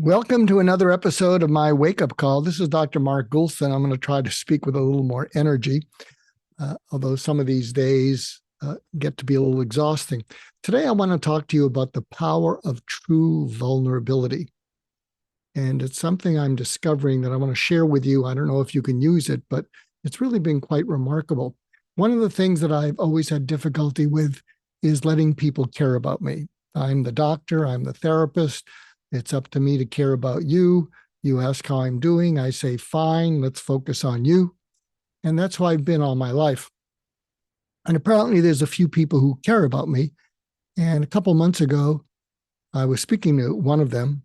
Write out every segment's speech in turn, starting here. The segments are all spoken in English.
Welcome to another episode of my wake-up call. This is Dr. Mark Goulston. I'm going to try to speak with a little more energy, although some of these days get to be a little exhausting. Today, I want to talk to you about the power of true vulnerability. And it's something I'm discovering that I want to share with you. I don't know if you can use it, but it's really been quite remarkable. One of the things that I've always had difficulty with is letting people care about me. I'm the doctor, I'm the therapist. It's up to me to care about you. You ask how I'm doing. I say, fine, let's focus on you. And that's how I've been all my life. And apparently there's a few people who care about me. And a couple months ago, I was speaking to one of them,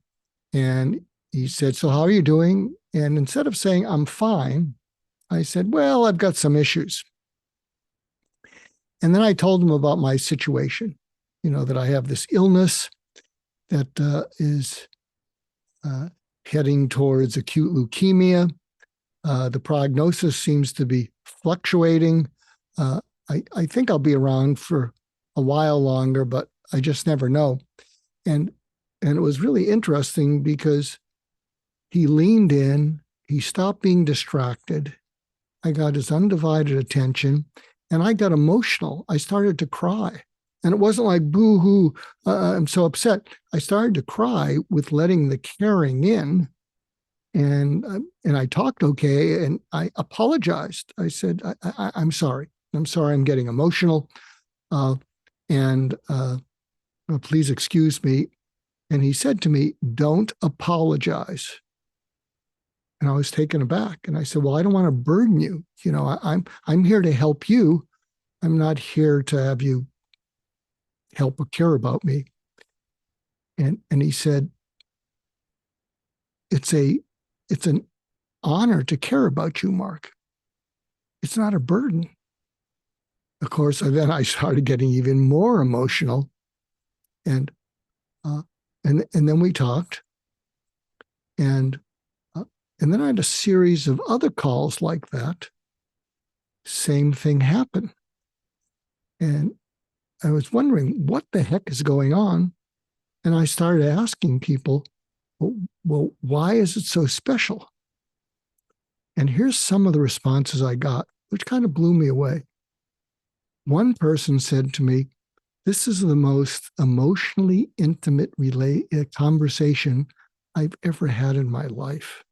and he said, so how are you doing? And instead of saying, I'm fine, I said, well, I've got some issues. And then I told him about my situation, that I have this illness that is heading towards acute leukemia. The prognosis seems to be fluctuating. I think I'll be around for a while longer, but I just never know. And it was really interesting because he leaned in, he stopped being distracted. I got his undivided attention, and I got emotional. I started to cry. And it wasn't like, boo-hoo, I'm so upset. I started to cry with letting the caring in. And I talked okay, and I apologized. I said, I'm sorry. I'm sorry I'm getting emotional. Please excuse me. And he said to me, don't apologize. And I was taken aback. And I said, well, I don't want to burden you. I'm here to help you. I'm not here to have you help or care about me. And he said, it's an honor to care about you, Mark. It's not a burden. Of course, then I started getting even more emotional. And then we talked. And then I had a series of other calls like that. Same thing happened. And I was wondering what the heck is going on. And I started asking people, well, why is it so special? And here's some of the responses I got, which kind of blew me away. One person said to me, this is the most emotionally intimate conversation I've ever had in my life.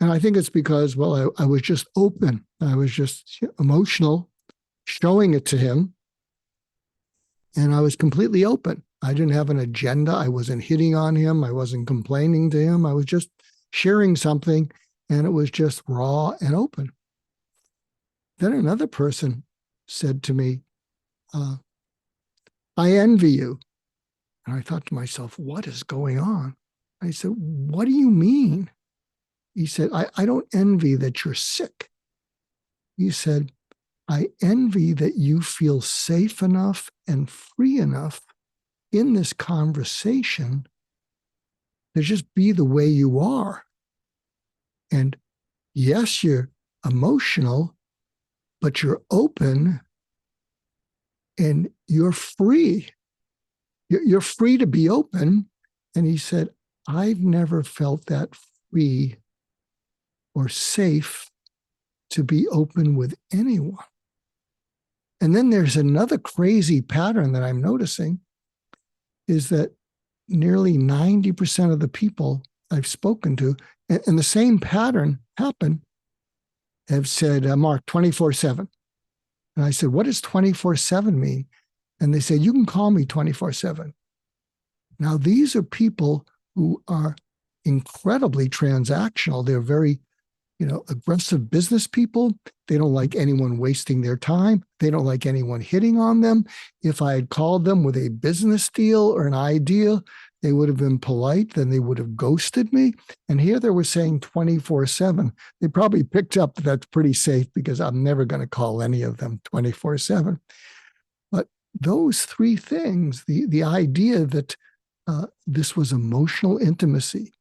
And I think it's because, well, I was just open. I was just emotional, showing it to him. And I was completely open. I didn't have an agenda. I wasn't hitting on him. I wasn't complaining to him. I was just sharing something, and it was just raw and open. Then another person said to me, I envy you. And I thought to myself, what is going on? I said, what do you mean? He said, I don't envy that you're sick. He said, I envy that you feel safe enough and free enough in this conversation to just be the way you are. And yes, you're emotional, but you're open and you're free. You're free to be open. And he said, I've never felt that free or safe to be open with anyone. And then there's another crazy pattern that I'm noticing is that nearly 90% of the people I've spoken to, and the same pattern happened, have said, Mark, 24/7. And I said, what does 24/7 mean? And they said, you can call me 24/7. Now, these are people who are incredibly transactional. They're very aggressive business people. They don't like anyone wasting their time. They don't like anyone hitting on them. If I had called them with a business deal or an idea, they would have been polite, then they would have ghosted me. And here they were saying 24/7. They probably picked up that that's pretty safe because I'm never going to call any of them 24/7. But those three things, the idea that this was emotional intimacy,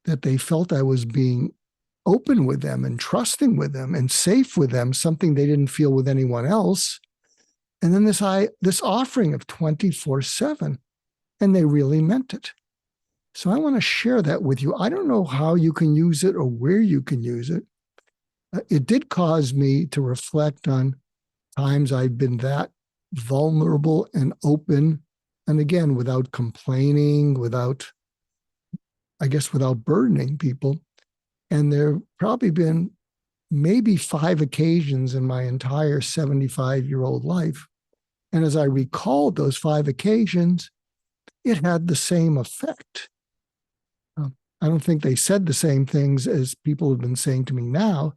that they felt I was being open with them and trusting with them and safe with them, something they didn't feel with anyone else. And then this offering of 24/7, and they really meant it. So I want to share that with you. I don't know how you can use it or where you can use it. It did cause me to reflect on times I've been that vulnerable and open. And again, without complaining, without burdening people. And there have probably been maybe 5 occasions in my entire 75-year-old life. And as I recalled those 5 occasions, it had the same effect. I don't think they said the same things as people have been saying to me now,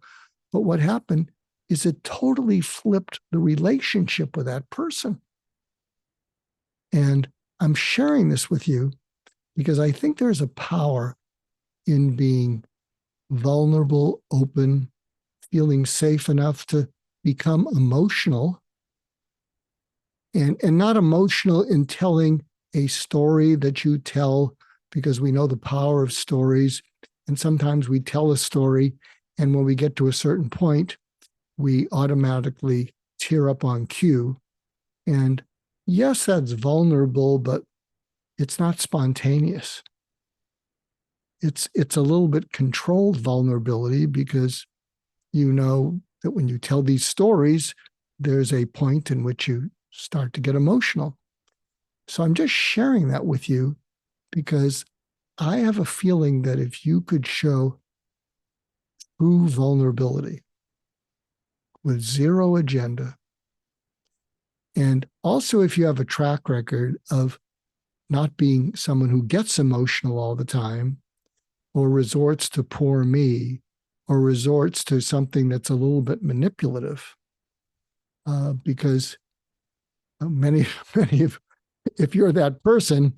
but what happened is it totally flipped the relationship with that person. And I'm sharing this with you because I think there's a power in being vulnerable, open, feeling safe enough to become emotional, and not emotional in telling a story that you tell, because we know the power of stories. And sometimes we tell a story, and when we get to a certain point, we automatically tear up on cue. And yes, that's vulnerable, but it's not spontaneous. It's a little bit controlled vulnerability, because you know that when you tell these stories, there's a point in which you start to get emotional. So I'm just sharing that with you because I have a feeling that if you could show true vulnerability with zero agenda, and also if you have a track record of not being someone who gets emotional all the time, or resorts to poor me, or resorts to something that's a little bit manipulative, because many of, if you're that person,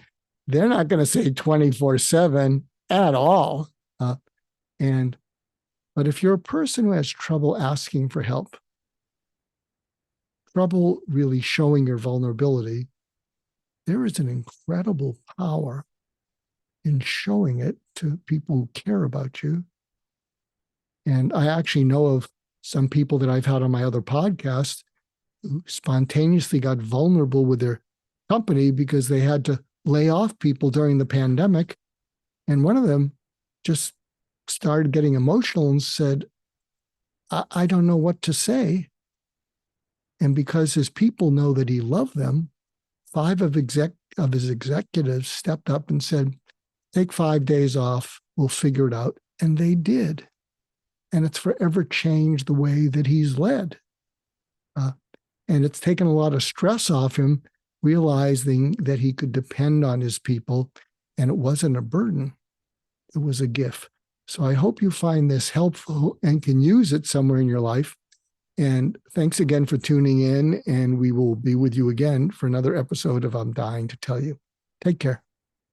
they're not going to say 24/7 at all. But if you're a person who has trouble asking for help, trouble really showing your vulnerability, there is an incredible power in showing it to people who care about you. And I actually know of some people that I've had on my other podcast who spontaneously got vulnerable with their company because they had to lay off people during the pandemic. And one of them just started getting emotional and said, I don't know what to say. And because his people know that he loved them, 5 of his executives stepped up and said, take 5 days off, we'll figure it out. And they did. And it's forever changed the way that he's led. And it's taken a lot of stress off him, realizing that he could depend on his people, and it wasn't a burden. It was a gift. So I hope you find this helpful and can use it somewhere in your life. And thanks again for tuning in, and we will be with you again for another episode of I'm Dying to Tell You. Take care.